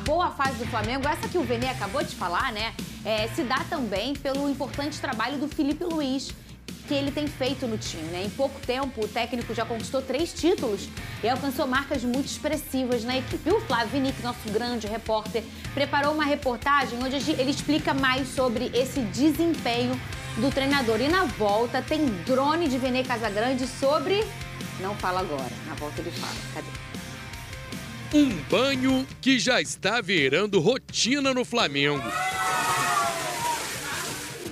boa fase do Flamengo, essa que o Vene acabou de falar, né? Se dá também pelo importante trabalho do Filipe Luís, que ele tem feito no time, né? Em pouco tempo, o técnico já conquistou 3 títulos e alcançou marcas muito expressivas na equipe. E o Flávio Vinick, nosso grande repórter, preparou uma reportagem onde ele explica mais sobre esse desempenho do treinador. E na volta tem drone de Vene Casagrande sobre... Não fala agora, na volta ele fala. Cadê? Um banho que já está virando rotina no Flamengo.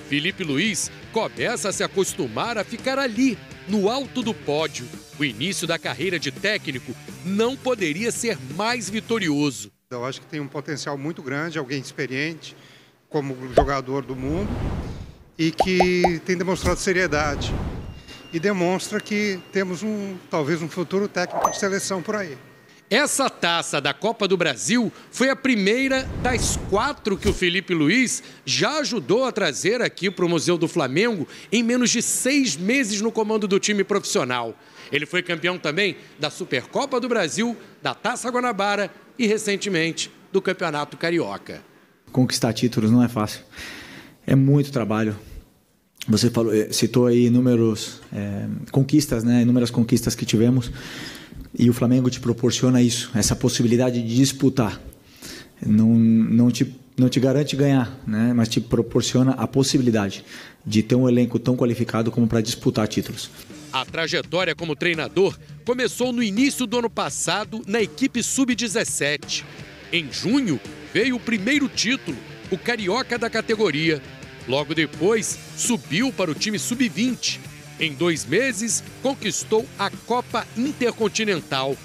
Filipe Luís começa a se acostumar a ficar ali, no alto do pódio. O início da carreira de técnico não poderia ser mais vitorioso. Eu acho que tem um potencial muito grande, alguém experiente, como jogador do mundo, e que tem demonstrado seriedade. E demonstra que temos talvez um futuro técnico de seleção por aí. Essa taça da Copa do Brasil foi a primeira das 4 que o Filipe Luís já ajudou a trazer aqui para o Museu do Flamengo em menos de 6 meses no comando do time profissional. Ele foi campeão também da Supercopa do Brasil, da Taça Guanabara e, recentemente, do Campeonato Carioca. Conquistar títulos não é fácil. É muito trabalho. Você citou aí inúmeras conquistas, né? Inúmeras conquistas que tivemos. E o Flamengo te proporciona isso, essa possibilidade de disputar. Não te garante ganhar, né? Mas te proporciona a possibilidade de ter um elenco tão qualificado como para disputar títulos. A trajetória como treinador começou no início do ano passado na equipe Sub-17. Em junho, veio o primeiro título, o Carioca da categoria. Logo depois, subiu para o time Sub-20. Em 2 meses, conquistou a Copa Intercontinental.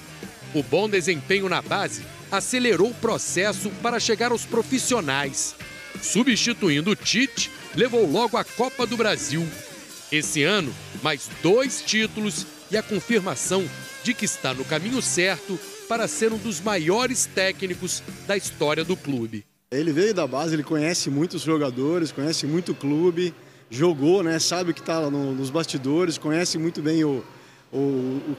O bom desempenho na base acelerou o processo para chegar aos profissionais. Substituindo o Tite, levou logo a Copa do Brasil. Esse ano, mais 2 títulos e a confirmação de que está no caminho certo para ser um dos maiores técnicos da história do clube. Ele veio da base, ele conhece muitos jogadores, conhece muito o clube. Jogou, né? Sabe o que está nos bastidores, conhece muito bem o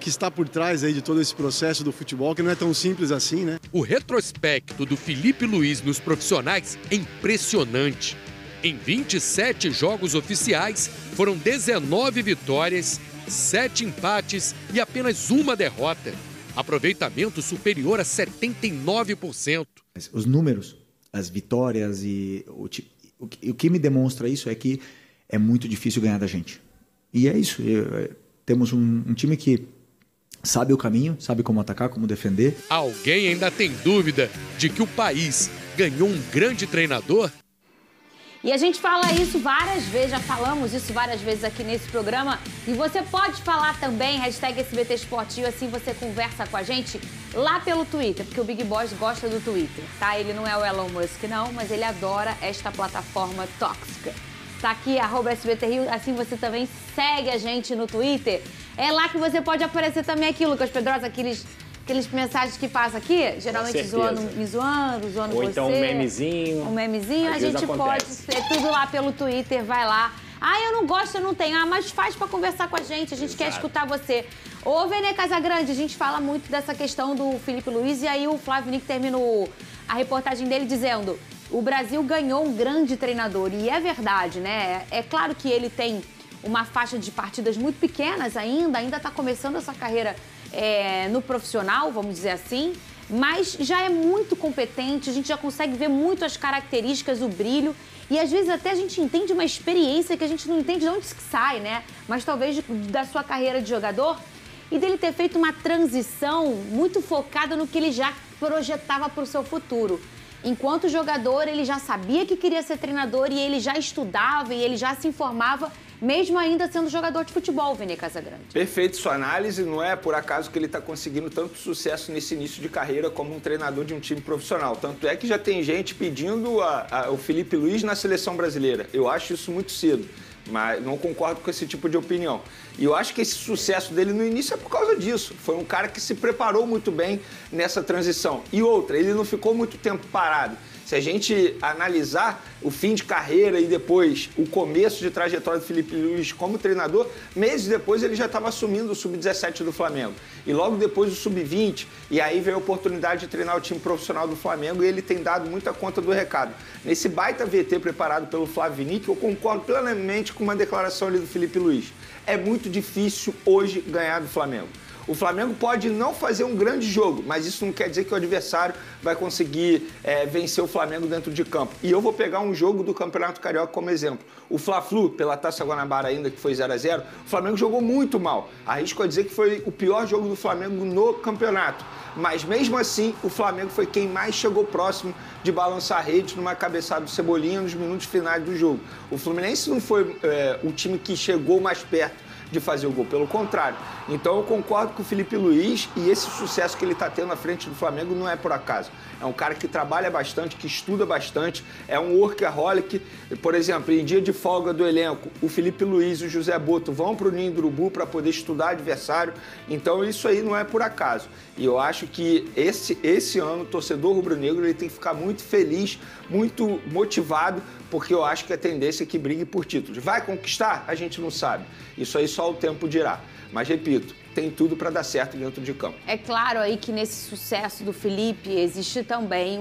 que está por trás aí de todo esse processo do futebol, que não é tão simples assim, né? O retrospecto do Filipe Luís nos profissionais é impressionante. Em 27 jogos oficiais, foram 19 vitórias, 7 empates e apenas 1 derrota. Aproveitamento superior a 79%. Os números, as vitórias e o que me demonstra isso é que é muito difícil ganhar da gente. E é isso. Temos um time que sabe o caminho, sabe como atacar, como defender. Alguém ainda tem dúvida de que o país ganhou um grande treinador? E a gente fala isso várias vezes, já falamos isso várias vezes aqui nesse programa. E você pode falar também, #SBT Esportivo, assim você conversa com a gente lá pelo Twitter, porque o Big Boss gosta do Twitter, tá? Ele não é o Elon Musk, não, mas ele adora esta plataforma tóxica. Tá aqui, @SBT Rio, assim você também segue a gente no Twitter. É lá que você pode aparecer também aqui, Lucas Pedrosa, aqueles mensagens que passa aqui, geralmente me zoando Ou você. Ou então um memezinho. Um memezinho, a gente pode ser tudo lá pelo Twitter, vai lá. Eu não gosto, eu não tenho. Mas faz pra conversar com a gente quer escutar você. Ô, Vene Casagrande, a gente fala muito dessa questão do Filipe Luís, e aí o Flávio Vinick terminou a reportagem dele dizendo: o Brasil ganhou um grande treinador, e é verdade, né? É claro que ele tem uma faixa de partidas muito pequenas ainda está começando essa carreira no profissional, vamos dizer assim, mas já é muito competente, a gente já consegue ver muito as características, o brilho, e às vezes até a gente entende uma experiência que a gente não entende de onde que sai, né? Mas talvez da sua carreira de jogador, e dele ter feito uma transição muito focada no que ele já projetava para o seu futuro. Enquanto jogador, ele já sabia que queria ser treinador e ele já estudava e ele já se informava, mesmo ainda sendo jogador de futebol, Vene Casagrande. Perfeito sua análise, não é por acaso que ele está conseguindo tanto sucesso nesse início de carreira como um treinador de um time profissional. Tanto é que já tem gente pedindo o Filipe Luís na seleção brasileira. Eu acho isso muito cedo, mas não concordo com esse tipo de opinião. E eu acho que esse sucesso dele no início é por causa disso. Foi um cara que se preparou muito bem nessa transição. E outra, ele não ficou muito tempo parado. Se a gente analisar o fim de carreira e depois o começo de trajetória do Filipe Luís como treinador, meses depois ele já estava assumindo o Sub-17 do Flamengo. E logo depois o Sub-20, e aí veio a oportunidade de treinar o time profissional do Flamengo e ele tem dado muita conta do recado. Nesse baita VT preparado pelo Flávio Vinick, eu concordo plenamente com uma declaração ali do Filipe Luís. É muito difícil hoje ganhar do Flamengo. O Flamengo pode não fazer um grande jogo, mas isso não quer dizer que o adversário vai conseguir vencer o Flamengo dentro de campo. E eu vou pegar um jogo do Campeonato Carioca como exemplo. O Fla-Flu, pela Taça Guanabara ainda, que foi 0-0, o Flamengo jogou muito mal. Arrisco a dizer que foi o pior jogo do Flamengo no campeonato. Mas mesmo assim, o Flamengo foi quem mais chegou próximo de balançar a rede numa cabeçada do Cebolinha nos minutos finais do jogo. O Fluminense não foi o time que chegou mais perto de fazer o gol, pelo contrário. Então eu concordo com o Filipe Luís e esse sucesso que ele está tendo na frente do Flamengo não é por acaso. É um cara que trabalha bastante, que estuda bastante, é um workaholic. Por exemplo, em dia de folga do elenco, o Filipe Luís e o José Boto vão para o Ninho do Urubu para poder estudar adversário. Então isso aí não é por acaso. E eu acho que esse ano o torcedor rubro-negro ele tem que ficar muito feliz, muito motivado, porque eu acho que a tendência é que brigue por títulos. Vai conquistar? A gente não sabe. Isso aí só o tempo dirá. Mas, repito, tem tudo para dar certo dentro de campo. É claro aí que nesse sucesso do Felipe existe também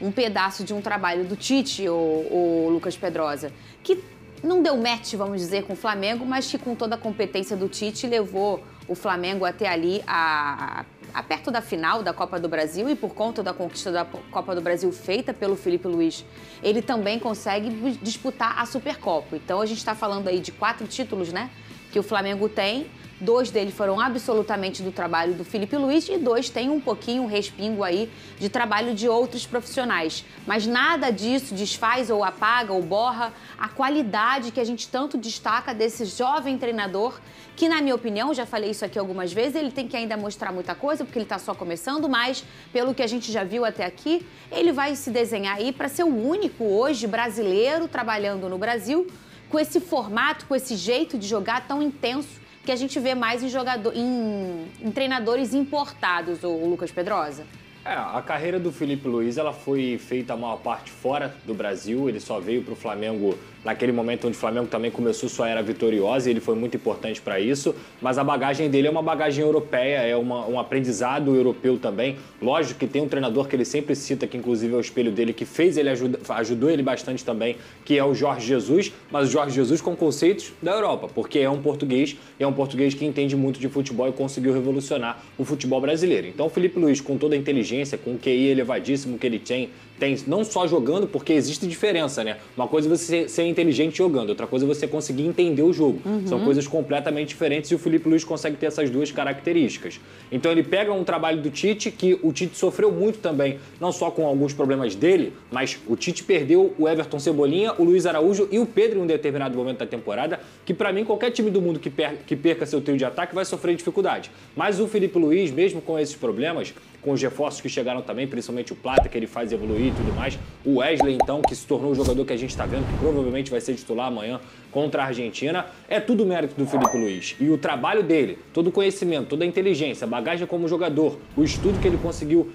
um pedaço de um trabalho do Tite, o Lucas Pedrosa, que não deu match, vamos dizer, com o Flamengo, mas que com toda a competência do Tite levou o Flamengo até ali a perto da final da Copa do Brasil e por conta da conquista da Copa do Brasil feita pelo Filipe Luís, ele também consegue disputar a Supercopa. Então a gente está falando aí de 4 títulos, né, que o Flamengo tem. 2 deles foram absolutamente do trabalho do Filipe Luís e 2 têm um pouquinho, um respingo aí de trabalho de outros profissionais. Mas nada disso desfaz ou apaga ou borra a qualidade que a gente tanto destaca desse jovem treinador que, na minha opinião, já falei isso aqui algumas vezes, ele tem que ainda mostrar muita coisa porque ele está só começando, mas pelo que a gente já viu até aqui, ele vai se desenhar aí para ser o único hoje brasileiro trabalhando no Brasil com esse formato, com esse jeito de jogar tão intenso que a gente vê mais em treinadores importados, o Lucas Pedrosa? A carreira do Filipe Luís ela foi feita a maior parte fora do Brasil, ele só veio para o Flamengo naquele momento onde o Flamengo também começou sua era vitoriosa e ele foi muito importante para isso, mas a bagagem dele é uma bagagem europeia, é um aprendizado europeu também. Lógico que tem um treinador que ele sempre cita, que inclusive é o espelho dele, que fez ele ajudou ele bastante também, que é o Jorge Jesus, mas o Jorge Jesus com conceitos da Europa, porque é um português que entende muito de futebol e conseguiu revolucionar o futebol brasileiro. Então o Filipe Luís, com toda a inteligência, com o QI elevadíssimo que ele tem não só jogando, porque existe diferença, né? Uma coisa é você ser inteligente jogando, outra coisa é você conseguir entender o jogo. São coisas completamente diferentes e o Filipe Luís consegue ter essas 2 características. Então ele pega um trabalho do Tite, que o Tite sofreu muito também, não só com alguns problemas dele, mas o Tite perdeu o Everton Cebolinha, o Luiz Araújo e o Pedro em um determinado momento da temporada, que para mim qualquer time do mundo que perca seu trio de ataque vai sofrer dificuldade. Mas o Filipe Luís, mesmo com esses problemas, com os reforços que chegaram também, principalmente o Plata, que ele faz evoluir e tudo mais. O Wesley, então, que se tornou o jogador que a gente está vendo, que provavelmente vai ser titular amanhã contra a Argentina. É tudo mérito do Filipe Luís. E o trabalho dele, todo o conhecimento, toda a inteligência, a bagagem como jogador, o estudo que ele conseguiu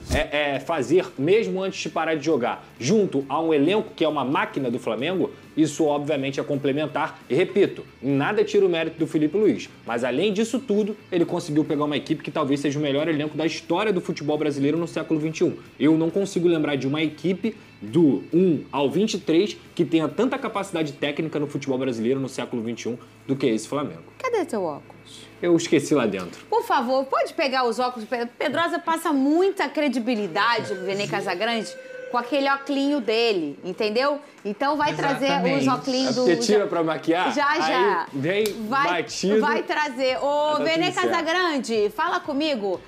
fazer mesmo antes de parar de jogar, junto a um elenco que é uma máquina do Flamengo, isso obviamente é complementar. E repito, nada tira o mérito do Filipe Luís. Mas além disso tudo, ele conseguiu pegar uma equipe que talvez seja o melhor elenco da história do futebol brasileiro no século XXI. Eu não consigo lembrar de uma equipe do 1 ao 23 que tenha tanta capacidade técnica no futebol brasileiro no século XXI do que esse Flamengo. Cadê teu óculos? Eu esqueci lá dentro. Por favor, pode pegar os óculos. Pedrosa passa muita credibilidade, o Vene Casagrande, com aquele óculinho dele, entendeu? Então vai trazer os óculinhos do... Você tira pra maquiar? Já. Aí vem batido. Vai trazer. Ô, Vene Casagrande, fala comigo.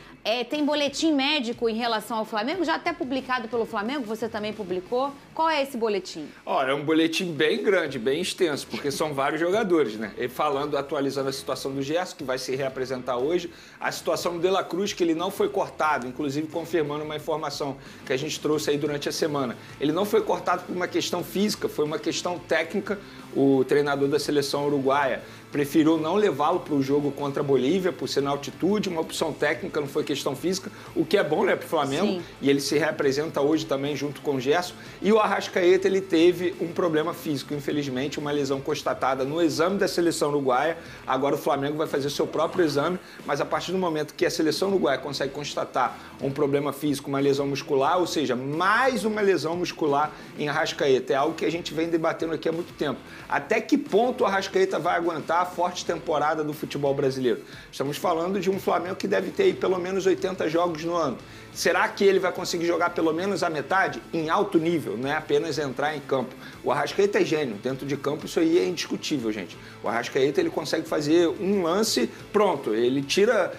Tem boletim médico em relação ao Flamengo, já até publicado pelo Flamengo, você também publicou. Qual é esse boletim? Olha, é um boletim bem grande, bem extenso, porque são vários jogadores, né? Ele atualizando a situação do Gerson, que vai se reapresentar hoje, a situação do De La Cruz, que ele não foi cortado, inclusive confirmando uma informação que a gente trouxe aí durante a semana. Ele não foi cortado por uma questão física, foi uma questão técnica. O treinador da seleção uruguaia preferiu não levá-lo para o jogo contra a Bolívia, por ser na altitude, uma opção técnica, não foi questão física, o que é bom, né, para o Flamengo. Sim. E ele se representa hoje também junto com o Gerson. E o Arrascaeta, ele teve um problema físico, infelizmente, uma lesão constatada no exame da seleção uruguaia. Agora o Flamengo vai fazer seu próprio exame, mas a partir do momento que a seleção uruguaia consegue constatar um problema físico, uma lesão muscular, ou seja, mais uma lesão muscular em Arrascaeta, é algo que a gente vem debatendo aqui há muito tempo. Até que ponto o Arrascaeta vai aguentar a forte temporada do futebol brasileiro? Estamos falando de um Flamengo que deve ter aí pelo menos 80 jogos no ano. Será que ele vai conseguir jogar pelo menos a metade em alto nível, não é apenas entrar em campo? O Arrascaeta é gênio, dentro de campo isso aí é indiscutível, gente. O Arrascaeta, ele consegue fazer um lance, pronto, ele tira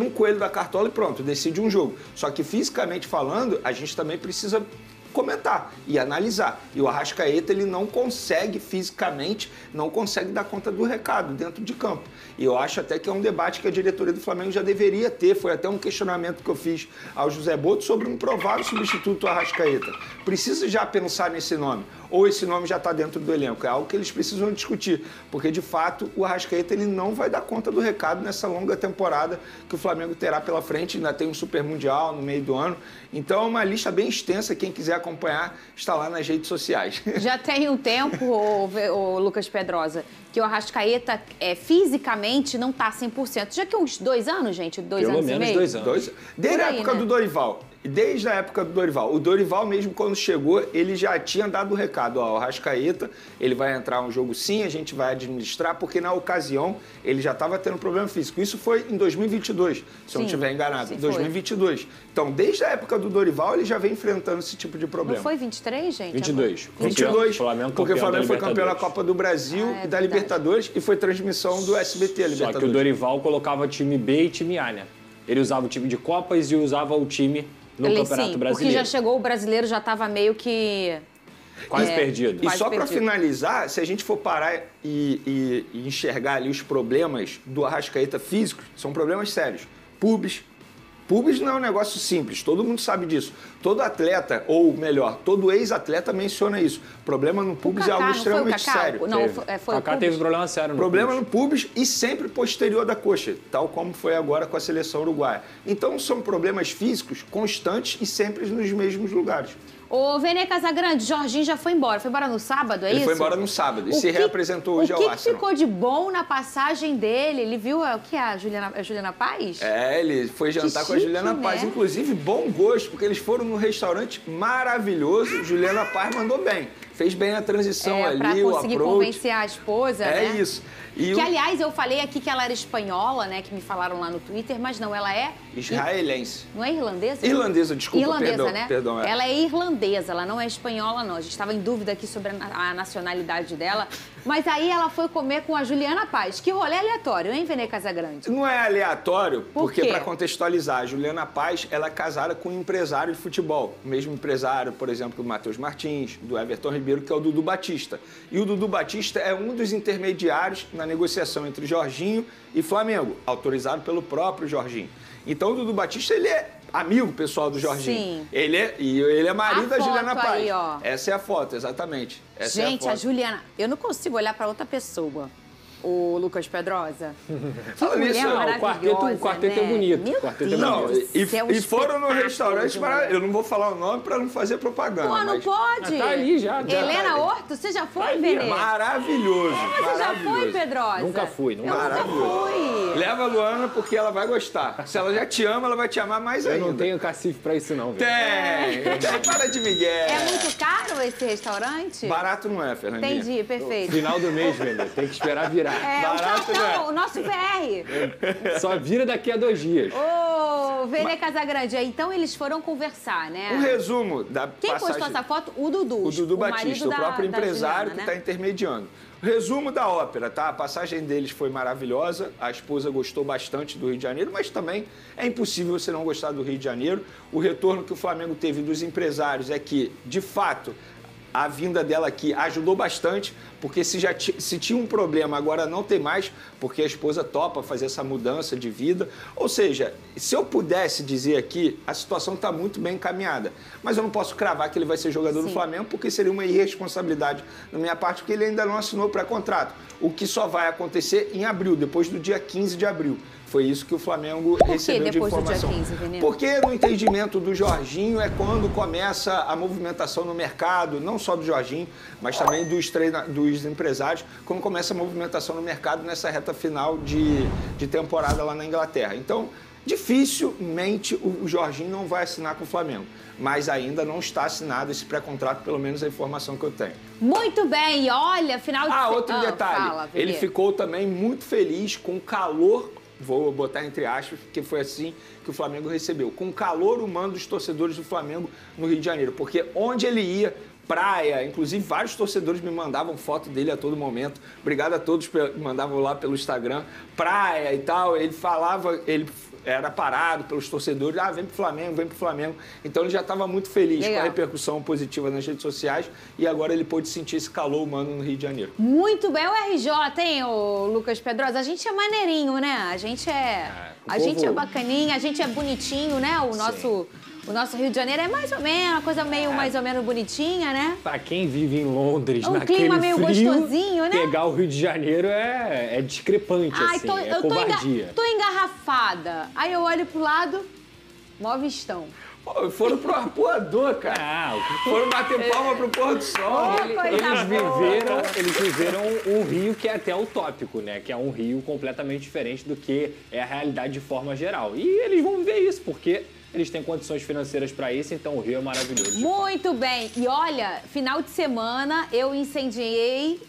um coelho da cartola e pronto, decide um jogo. Só que fisicamente falando, a gente também precisa comentar e analisar. E o Arrascaeta, ele não consegue fisicamente, não consegue dar conta do recado dentro de campo. E eu acho até que é um debate que a diretoria do Flamengo já deveria ter. Foi até um questionamento que eu fiz ao José Boto sobre um provável substituto do Arrascaeta. Precisa já pensar nesse nome? Ou esse nome já está dentro do elenco? É algo que eles precisam discutir, porque de fato o Arrascaeta, ele não vai dar conta do recado nessa longa temporada que o Flamengo terá pela frente. Ainda tem um Super Mundial no meio do ano. Então é uma lista bem extensa, quem quiser acompanhar está lá nas redes sociais. Já tem um tempo, o Lucas Pedrosa, que o Arrascaeta fisicamente não está 100%. Já que uns 2 anos, gente? 2 anos e meio? Pelo menos 2 anos. Desde a época do Dorival. Desde a época do Dorival. O Dorival mesmo, quando chegou, ele já tinha dado o recado. Ó, o Arrascaeta, ele vai entrar um jogo sim, a gente vai administrar, porque na ocasião ele já estava tendo problema físico. Isso foi em 2022, se eu não estiver enganado. Em 2022. Foi. Então, desde a época do Dorival, ele já vem enfrentando esse tipo de problema. Não foi 23, gente? 22. 22, porque o Flamengo foi campeão da Copa do Brasil e da Libertadores, e foi transmissão do SBT, a Libertadores. Só que o Dorival colocava time B e time A, né? Ele usava o time de Copas e usava o time no Campeonato Brasileiro. Porque já chegou o brasileiro, já estava meio que... Quase perdido. E só para finalizar, se a gente for parar e enxergar ali os problemas do Arrascaeta físico, são problemas sérios. Pubis não é um negócio simples, todo mundo sabe disso. Todo atleta, ou melhor, todo ex-atleta menciona isso. Problema no pubis é algo extremamente sério. Não, foi o Kaká teve problema sério no problema pubis. No pubis e sempre posterior da coxa, tal como foi agora com a seleção uruguaia. Então são problemas físicos constantes e sempre nos mesmos lugares. Ô, Vene Casagrande, Jorginho já foi embora. Foi embora no sábado, é isso? Ele foi embora no sábado e se reapresentou hoje ao Arsenal. O que ficou de bom na passagem dele? Ele viu o que é a Juliana Paz? É, ele foi jantar com a Juliana Paz. Inclusive, bom gosto, porque eles foram num restaurante maravilhoso. Juliana Paz mandou bem. Fez bem a transição ali, o approach. Pra conseguir convencer a esposa, né? É isso. Que, aliás, eu falei aqui que ela era espanhola, né? Que me falaram lá no Twitter, mas não, ela é... israelense. Não é irlandesa? Irlandesa, desculpa, irlandesa, né? Perdão. Ela é irlandesa, ela não é espanhola, não. A gente estava em dúvida aqui sobre a nacionalidade dela. Mas aí ela foi comer com a Juliana Paz. Que rolê aleatório, hein, Vene Casagrande? Não é aleatório, porque para contextualizar, a Juliana Paz, ela é casada com um empresário de futebol. O mesmo empresário, por exemplo, do Matheus Martins, do Everton Ribeiro, que é o Dudu Batista. E o Dudu Batista é um dos intermediários na negociação entre Jorginho e Flamengo, autorizado pelo próprio Jorginho. Então o Dudu Batista, ele é amigo pessoal do Jorginho. Sim. Ele é marido da Juliana Paz. Aí, ó. Essa é a foto, exatamente. Gente, a Juliana... Eu não consigo olhar para outra pessoa. O Lucas Pedrosa. Fala nisso, o quarteto, né? É bonito. Meu quarteto Deus, não, e foram no restaurante para... Eu não vou falar o nome para não fazer propaganda. Pô, não pode. Tá ali já. Helena tá Horto, você já foi, Vene? Maravilhoso. Você já foi, Pedrosa? Nunca fui. Maravilhoso. Nunca fui. Leva a Luana porque ela vai gostar. Se ela já te ama, ela vai te amar mais ainda. Eu não tenho cacife para isso não, Vene. Tem. Para de migué. É muito caro esse restaurante? Barato não é, Fernandinha. Entendi, perfeito. Final do mês, Vene. Tem que esperar virar. Barato, o nosso VR. Só vira daqui a 2 dias. Ô, Vene Casagrande, então eles foram conversar, né? Um resumo da passagem... Quem postou essa foto? O Dudu. O Dudu Batista, o próprio empresário que está intermediando. Resumo da ópera, tá? A passagem deles foi maravilhosa, a esposa gostou bastante do Rio de Janeiro, mas também é impossível você não gostar do Rio de Janeiro. O retorno que o Flamengo teve dos empresários é que, de fato, a vinda dela aqui ajudou bastante, porque se tinha um problema, agora não tem mais, porque a esposa topa fazer essa mudança de vida. Ou seja, se eu pudesse dizer aqui, a situação está muito bem encaminhada. Mas eu não posso cravar que ele vai ser jogador do Flamengo, porque seria uma irresponsabilidade da minha parte, porque ele ainda não assinou pré-contrato. O que só vai acontecer em abril, depois do dia 15 de abril. Foi isso que o Flamengo recebeu de informação. Do dia 15, Veneno? Porque no entendimento do Jorginho é quando começa a movimentação no mercado, não só do Jorginho, mas também dos empresários, quando começa a movimentação no mercado nessa reta final de temporada lá na Inglaterra. Então, dificilmente o Jorginho não vai assinar com o Flamengo. Mas ainda não está assinado esse pré-contrato, pelo menos a informação que eu tenho. Muito bem, olha, final de... Outro detalhe, fala, ele ficou também muito feliz com o calor, vou botar entre aspas, porque foi assim que o Flamengo recebeu, com o calor humano dos torcedores do Flamengo no Rio de Janeiro, porque onde ele ia, praia, inclusive vários torcedores me mandavam foto dele a todo momento, obrigado a todos que mandavam lá pelo Instagram, praia e tal, ele falava, ele era parado pelos torcedores, vem pro Flamengo, então ele já estava muito feliz com a repercussão positiva nas redes sociais e agora ele pôde sentir esse calor humano no Rio de Janeiro. Muito bem, o RJ, hein, o Lucas Pedrosa? A gente é maneirinho, né? A gente é bacaninha, a gente é bonitinho, né? O nosso Rio de Janeiro é mais ou menos, uma coisa meio mais ou menos bonitinha, né? Pra quem vive em Londres, um naquele clima meio frio, gostosinho, né? pegar o Rio de Janeiro é discrepante, assim, é covardia. Tô engarrafada. Aí eu olho pro lado, mó vistão. Pô, foram pro arpoador, cara. Foram bater palma pro pôr do sol. Eles viveram um rio que é até utópico, né? Que é um rio completamente diferente do que é a realidade de forma geral. E eles vão viver isso, porque eles têm condições financeiras para isso, então o Rio é maravilhoso. Muito bem. E olha, final de semana eu incendiei